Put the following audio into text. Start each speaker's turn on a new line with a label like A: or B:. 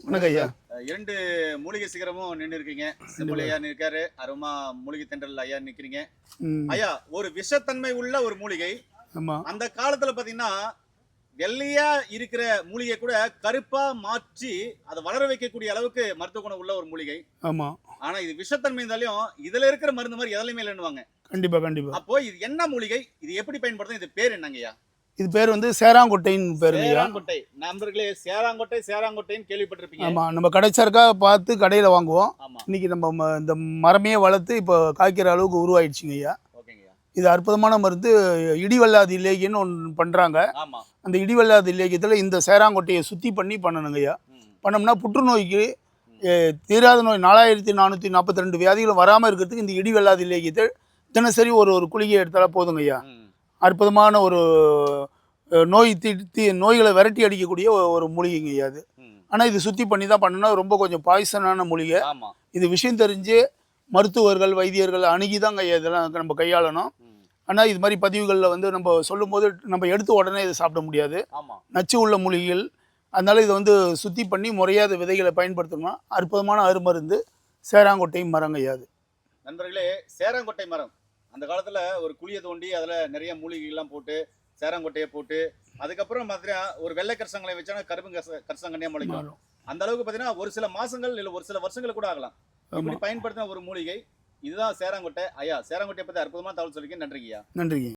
A: வணக்கம் ஐயா.
B: 2 மூலிகை சிகரமும் நின்று இருக்கீங்க. செம்பொலி ஐயா நிற்காரு, அருமா மூலிகை தென்றல் ஐயா நிக்கிறீங்க. ஐயா, ஒரு விஷத்தன்மை உள்ள ஒரு மூலிகை.
A: ஆமா.
B: அந்த காலத்துல பாத்தீங்கன்னா வெள்ளையா இருக்கிற மூலிகை கூட கருப்பா மாற்றி அதை வளர வைக்கக்கூடிய அளவுக்கு மருத்துவ குணம் உள்ள ஒரு மூலிகை.
A: ஆமா.
B: ஆனா இது விஷத்தன்மை இருந்தாலும் இதுல இருக்கிற மருந்து மாதிரி எதுலையுமே இல்லைன்னுவாங்க.
A: கண்டிப்பா கண்டிப்பா.
B: அப்போ இது என்ன மூலிகை, இது எப்படி பயன்படுத்தும், இது பேர் என்னங்கய்யா?
A: இது பேர் வந்து சேராங்கொட்டைன்னு பேருங்க ஐயா.
B: சேராங்கொட்டை. நண்பர்களே, சேராங்கொட்டைன்னு கேள்விப்பட்டிருப்பீங்க.
A: ஆமா, நம்ம கடைச்சரக்கா பார்த்து கடையில வாங்குவோம்.
B: ஆமா.
A: இன்னைக்கு நம்ம இந்த மரமே வளர்த்து இப்போ காய்க்கிற அளவுக்கு உருவாயிடுச்சுங்க ஐயா.
B: ஓகேங்கய்யா.
A: இது அற்புதமான மருந்து. இடிவல்லாது இலேகின்னு ஒன்று பண்றாங்க.
B: ஆமா.
A: அந்த இடிவல்லாது இலேகியத்தில் இந்த சேராங்கொட்டையை சுத்தி பண்ணி பண்ணணுங்க ஐயா. பண்ணோம்னா புற்றுநோய்க்கு தீராத நோய் 4442 வியாதிகளும் வராமல் இருக்கிறதுக்கு இந்த இடிவல்லாது இலேகியத்தை தினசரி ஒரு குளிகை எடுத்தாலும் போதுங்க ஐயா. அற்புதமான ஒரு நோய்களை விரட்டி அடிக்கக்கூடிய ஒரு மூலிகைங்க ஐயா அது. ஆனால் இது சுத்தி பண்ணி தான் பண்ணணும். ரொம்ப கொஞ்சம் பாய்சனான மூலிகை. இது விஷயம் தெரிஞ்சு மருத்துவர்கள் வைத்தியர்கள் அணுகி தாங்க ஐயா இதெல்லாம் நம்ம கையாளணும். ஆனால் இது மாதிரி பதிவுகளில் வந்து நம்ம சொல்லும் போது நம்ம எடுத்து உடனே இதை சாப்பிட முடியாது. நச்சு உள்ள மூலிகைகள். அதனால இதை வந்து சுத்தி பண்ணி முறையாத விதைகளை பயன்படுத்தணும்னா அற்புதமான அருமருந்து சேராங்கொட்டை மரங்க ஐயா அது.
B: நண்பர்களே, சேராங்கொட்டை மரம் அந்த காலத்துல ஒரு குழியை தோண்டி அதுல நிறைய மூலிகைகள்லாம் போட்டு சேராங்கொட்டையை போட்டு அதுக்கப்புறம் பார்த்தீங்கன்னா ஒரு வெள்ளை கரிசங்களை வச்சா கரும்பு கரிசங்கண்ணியா முளைக்கும். அந்த அளவுக்கு பார்த்தீங்கன்னா ஒரு சில மாசங்கள் இல்லை ஒரு சில வருஷங்கள் கூட ஆகலாம். இப்படி பயன்படுத்தின ஒரு மூலிகை இதுதான் சேராங்கொட்டை. ஐயா, சேராங்கொட்டையை பத்தி அற்புதமா தகவல் சொல்லிக்க. நன்றிங்கய்யா.
A: நன்றிங்க.